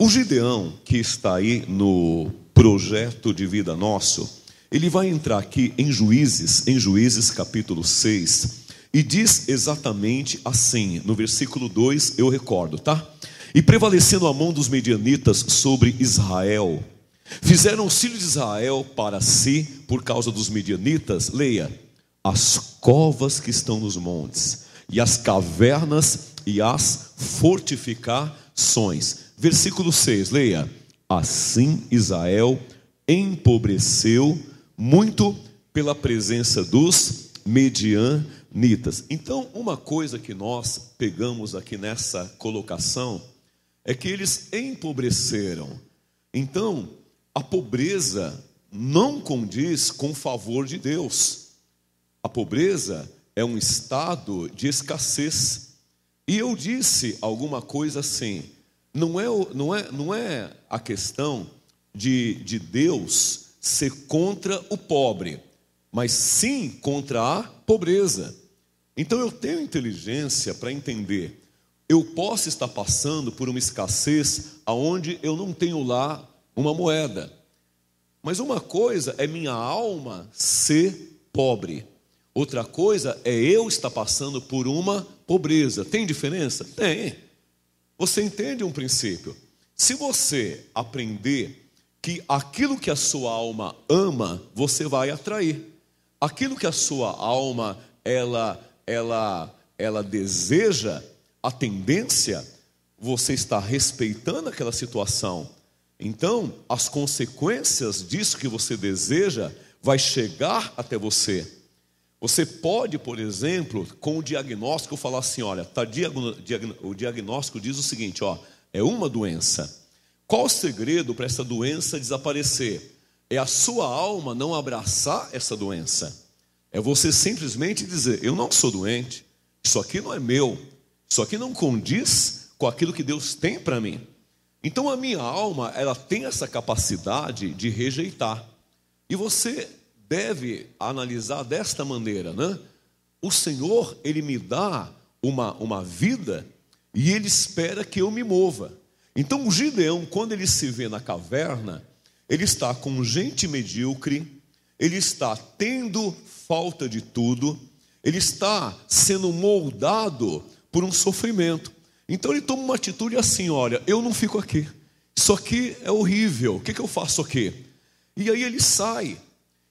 O Gideão, que está aí no projeto de vida nosso, ele vai entrar aqui em Juízes capítulo 6, e diz exatamente assim, no versículo 2, eu recordo, tá? E prevalecendo a mão dos medianitas sobre Israel, fizeram os filhos de Israel para si, por causa dos medianitas, leia, as covas que estão nos montes, e as cavernas e as fortificações. Versículo 6, leia, assim Israel empobreceu muito pela presença dos medianitas. Então, uma coisa que nós pegamos aqui nessa colocação é que eles empobreceram. Então, a pobreza não condiz com o favor de Deus. A pobreza é um estado de escassez. E eu disse alguma coisa assim, não é a questão de Deus ser contra o pobre, mas sim contra a pobreza. Então eu tenho inteligência para entender, eu posso estar passando por uma escassez aonde eu não tenho lá uma moeda, mas uma coisa é minha alma ser pobre, outra coisa é eu estar passando por uma pobreza. Tem diferença? Tem. Você entende um princípio? Se você aprender que aquilo que a sua alma ama, você vai atrair. Aquilo que a sua alma ela deseja, a tendência, você está respeitando aquela situação. Então, as consequências disso que você deseja vai chegar até você. Você pode, por exemplo, com o diagnóstico falar assim, olha, o diagnóstico diz o seguinte, ó, é uma doença. Qual o segredo para essa doença desaparecer? É a sua alma não abraçar essa doença. É você simplesmente dizer, eu não sou doente, isso aqui não é meu, isso aqui não condiz com aquilo que Deus tem para mim. Então a minha alma, ela tem essa capacidade de rejeitar. E você deve analisar desta maneira, né? O Senhor, Ele me dá uma vida e Ele espera que eu me mova. Então o Gideão, quando ele se vê na caverna, ele está com gente medíocre, ele está tendo falta de tudo, ele está sendo moldado por um sofrimento. Então ele toma uma atitude assim, olha, eu não fico aqui, isso aqui é horrível, o que eu faço aqui? E aí ele sai,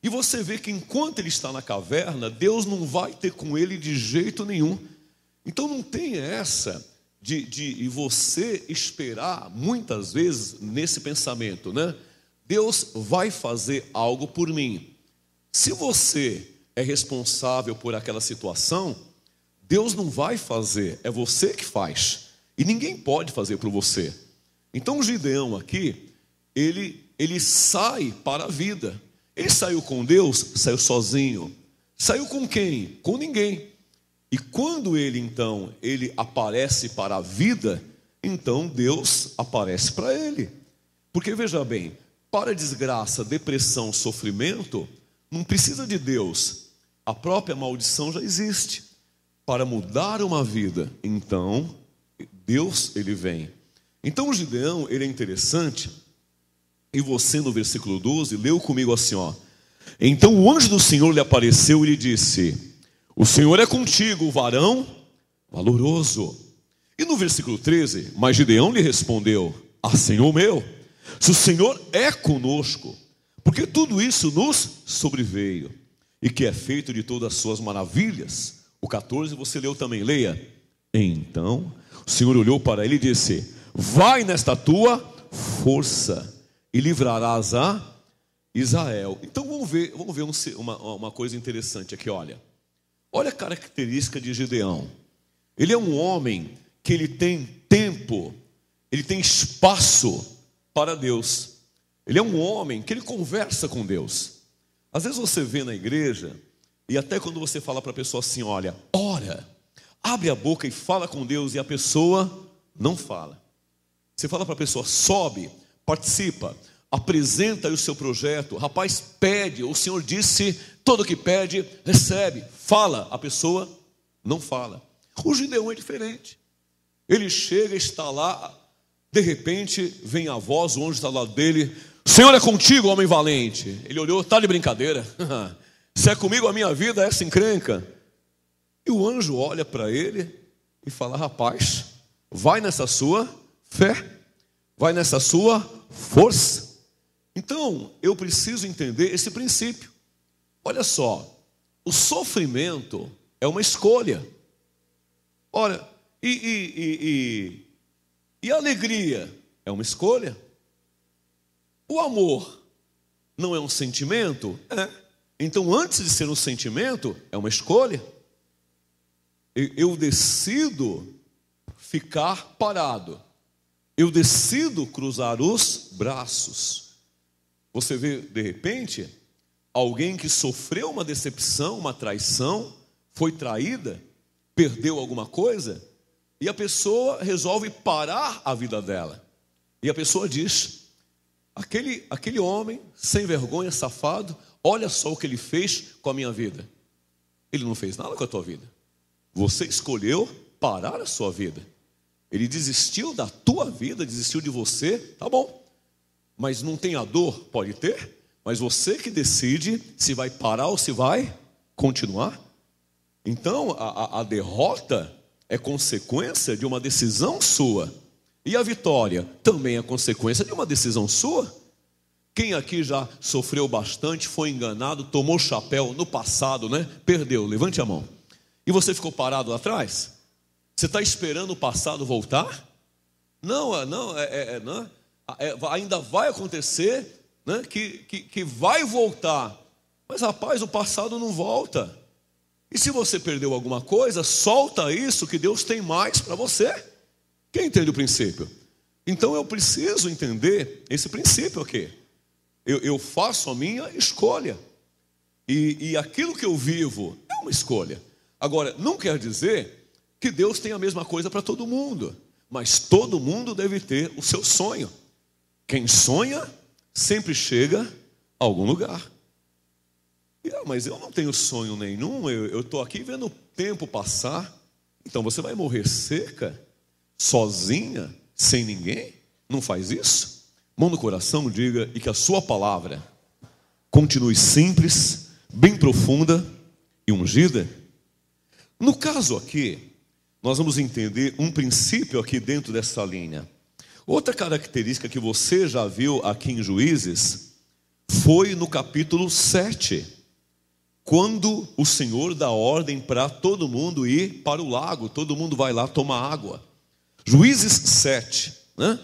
e você vê que enquanto ele está na caverna, Deus não vai ter com ele de jeito nenhum. Então não tem essa de você esperar muitas vezes nesse pensamento, né? Deus vai fazer algo por mim. Se você é responsável por aquela situação, Deus não vai fazer, é você que faz. E ninguém pode fazer por você. Então o Gideão aqui, ele sai para a vida. Ele saiu com Deus, saiu sozinho. Saiu com quem? Com ninguém. E quando ele aparece para a vida, então Deus aparece para ele. Porque veja bem, para desgraça, depressão, sofrimento, não precisa de Deus. A própria maldição já existe. Para mudar uma vida, então Deus ele vem. Então o Gideão, ele é interessante. E você no versículo 12, leu comigo assim, ó. Então o anjo do Senhor lhe apareceu e lhe disse, o Senhor é contigo, varão valoroso. E no versículo 13, mas Gideão lhe respondeu, Senhor meu, se o Senhor é conosco, porque tudo isso nos sobreveio, e que é feito de todas as suas maravilhas. O 14 você leu também, leia. Então o Senhor olhou para ele e disse, vai nesta tua força, e livrarás a Israel. Então vamos ver uma coisa interessante aqui, olha a característica de Gideão. Ele é um homem que ele tem tempo, ele tem espaço para Deus. Ele é um homem que ele conversa com Deus. Às vezes você vê na igreja, e até quando você fala para a pessoa assim, olha, ora, abre a boca e fala com Deus, e a pessoa não fala. Você fala para a pessoa, sobe, participa, apresenta aí o seu projeto, rapaz, pede, o Senhor disse, todo que pede, recebe, fala, a pessoa não fala. O Gideão é diferente, ele chega, está lá, De repente vem a voz, o anjo está do lado dele: o Senhor é contigo, homem valente. Ele olhou: está de brincadeira? Se é comigo a minha vida é essa encrenca. E o anjo olha para ele e fala: rapaz, vai nessa sua fé, vai nessa sua força. Então eu preciso entender esse princípio. Olha só, o sofrimento é uma escolha. Olha, e a alegria é uma escolha. O amor não é um sentimento? É. Então, antes de ser um sentimento, é uma escolha. Eu decido ficar parado. Eu decido cruzar os braços. Você vê, de repente, alguém que sofreu uma decepção, uma traição, foi traída, perdeu alguma coisa, e a pessoa resolve parar a vida dela. E a pessoa diz: aquele homem sem vergonha, safado, olha só o que ele fez com a minha vida. Ele não fez nada com a tua vida. Você escolheu parar a sua vida. Ele desistiu da tua vida, desistiu de você, tá bom. Mas não tem a dor? Pode ter. Mas você que decide se vai parar ou se vai continuar. Então a derrota é consequência de uma decisão sua. E a vitória também é consequência de uma decisão sua. Quem aqui já sofreu bastante, foi enganado, tomou chapéu no passado, né? Perdeu, levante a mão. E você ficou parado lá atrás? Você está esperando o passado voltar? Não, ainda vai acontecer, né? Que vai voltar. Mas rapaz, o passado não volta. E se você perdeu alguma coisa, solta isso, que Deus tem mais para você. Quem entende o princípio? Então eu preciso entender esse princípio aqui. Eu faço a minha escolha. E aquilo que eu vivo é uma escolha. Agora, não quer dizer que Deus tem a mesma coisa para todo mundo. Mas todo mundo deve ter o seu sonho. Quem sonha, sempre chega a algum lugar. Mas eu não tenho sonho nenhum, eu estou aqui vendo o tempo passar. Então você vai morrer seca, sozinha, sem ninguém? Não faz isso? Mão no coração, diga, e que a sua palavra continue simples, bem profunda e ungida. No caso aqui, nós vamos entender um princípio aqui dentro dessa linha. Outra característica que você já viu aqui em Juízes foi no capítulo 7, quando o Senhor dá ordem para todo mundo ir para o lago, todo mundo vai lá tomar água. Juízes 7, né?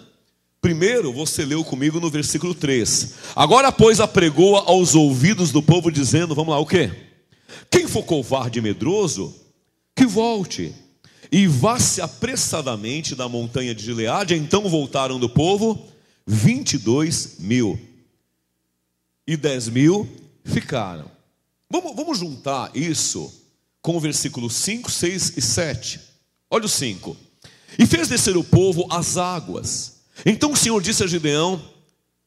Primeiro você leu comigo no versículo 3. Agora, pois, apregoa aos ouvidos do povo, dizendo, vamos lá, o quê? Quem for covarde e medroso, que volte e vá-se apressadamente da montanha de Gileade. Então voltaram do povo 22.000, e 10.000 ficaram. Vamos juntar isso com o versículo 5, 6 e 7. Olha o 5. E fez descer o povo às águas. Então o Senhor disse a Gideão: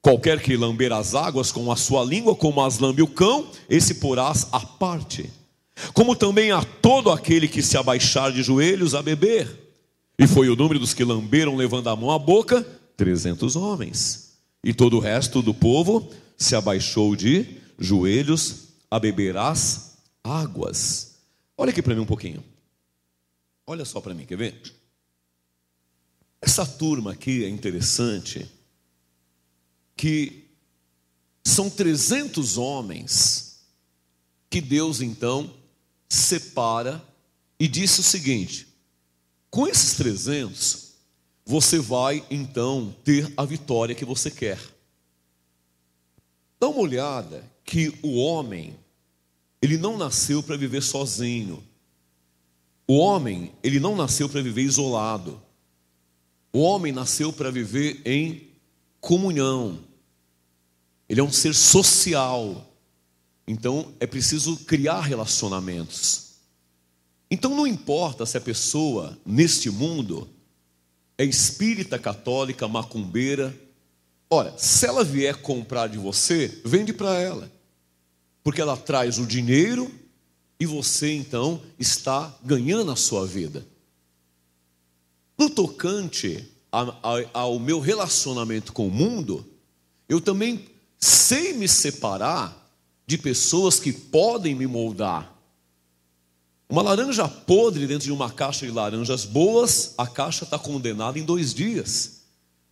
qualquer que lamber as águas com a sua língua, como as lambe o cão, esse porás à parte. Como também a todo aquele que se abaixar de joelhos a beber. E foi o número dos que lamberam, levando a mão à boca, 300 homens. E todo o resto do povo se abaixou de joelhos a beber as águas. Olha aqui para mim um pouquinho. Olha só para mim, quer ver? Essa turma aqui é interessante, que são 300 homens que Deus então separa e disse o seguinte: com esses 300, você vai então ter a vitória que você quer. Dá uma olhada que o homem, ele não nasceu para viver sozinho. O homem, ele não nasceu para viver isolado. O homem nasceu para viver em comunhão. Ele é um ser social. Então é preciso criar relacionamentos. Então não importa se a pessoa neste mundo é espírita, católica, macumbeira. Ora, se ela vier comprar de você, vende para ela. Porque ela traz o dinheiro e você então está ganhando a sua vida. No tocante ao meu relacionamento com o mundo, eu também sei me separar de pessoas que podem me moldar. Uma laranja podre dentro de uma caixa de laranjas boas, a caixa está condenada em 2 dias.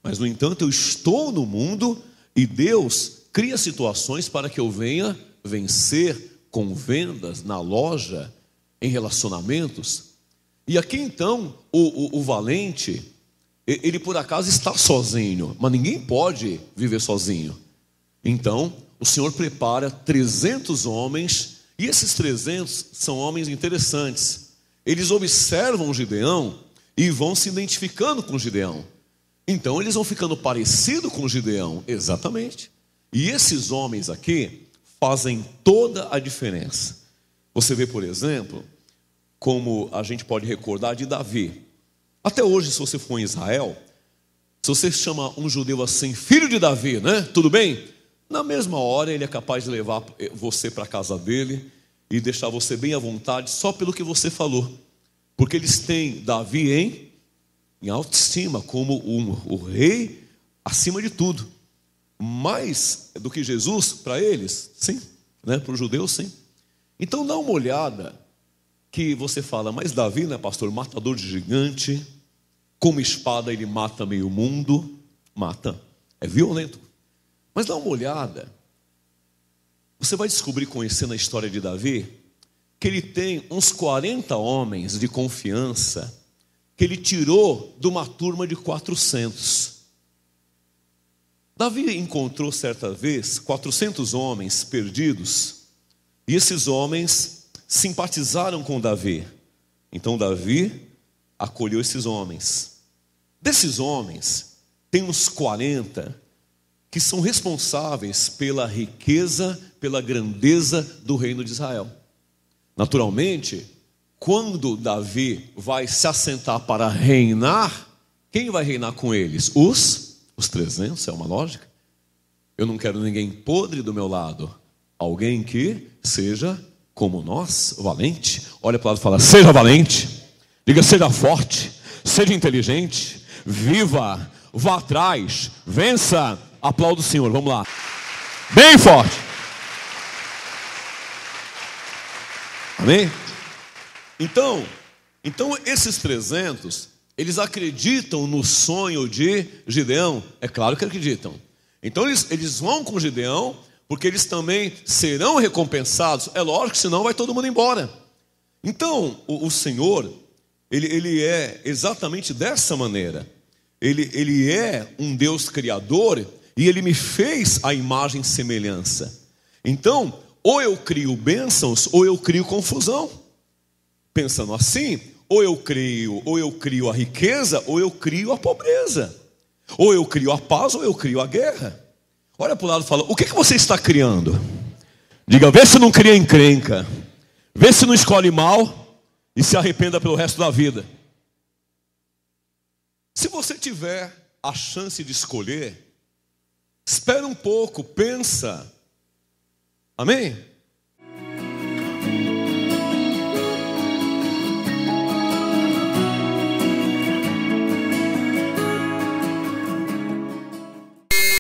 Mas, no entanto, eu estou no mundo e Deus cria situações para que eu venha vencer com vendas, na loja, em relacionamentos. E aqui então, o valente, ele por acaso está sozinho, mas ninguém pode viver sozinho. Então, o Senhor prepara 300 homens, e esses 300 são homens interessantes. Eles observam Gideão e vão se identificando com Gideão. Então, eles vão ficando parecidos com Gideão, exatamente. E esses homens aqui fazem toda a diferença. Você vê, por exemplo, como a gente pode recordar de Davi. Até hoje, se você for em Israel, se você chama um judeu assim, filho de Davi, né? Tudo bem? Na mesma hora, ele é capaz de levar você para a casa dele e deixar você bem à vontade só pelo que você falou. Porque eles têm Davi em autoestima, como o rei acima de tudo. Mais do que Jesus para eles, sim, né? Para os judeus, sim. Então dá uma olhada que você fala, mas Davi, né, pastor, matador de gigante, com uma espada ele mata meio mundo, mata, é violento. Mas dá uma olhada, você vai descobrir, conhecendo a história de Davi, que ele tem uns 40 homens de confiança, que ele tirou de uma turma de 400. Davi encontrou certa vez 400 homens perdidos, e esses homens simpatizaram com Davi. Então Davi acolheu esses homens. Desses homens, tem uns 40 que são responsáveis pela riqueza, pela grandeza do reino de Israel. Naturalmente, quando Davi vai se assentar para reinar, quem vai reinar com eles? Os 300, é uma lógica. Eu não quero ninguém podre do meu lado. Alguém que seja como nós, valente. Olha para o lado e fala, seja valente. Diga, seja forte, seja inteligente, viva, vá atrás, vença. Aplauda o Senhor, vamos lá. Bem forte. Amém? Então esses 300, eles acreditam no sonho de Gideão. É claro que acreditam. Então eles vão com Gideão, porque eles também serão recompensados. É lógico, senão vai todo mundo embora. Então o Senhor, ele é exatamente dessa maneira. Ele é um Deus criador, e Ele me fez a imagem e semelhança. Então, ou eu crio bênçãos, ou eu crio confusão. Pensando assim, ou eu crio a riqueza, ou eu crio a pobreza. Ou eu crio a paz, ou eu crio a guerra. Olha para o lado e fala, o que você está criando? Diga, vê se não cria encrenca. Vê se não escolhe mal e se arrependa pelo resto da vida. Se você tiver a chance de escolher, espera um pouco, pensa. Amém?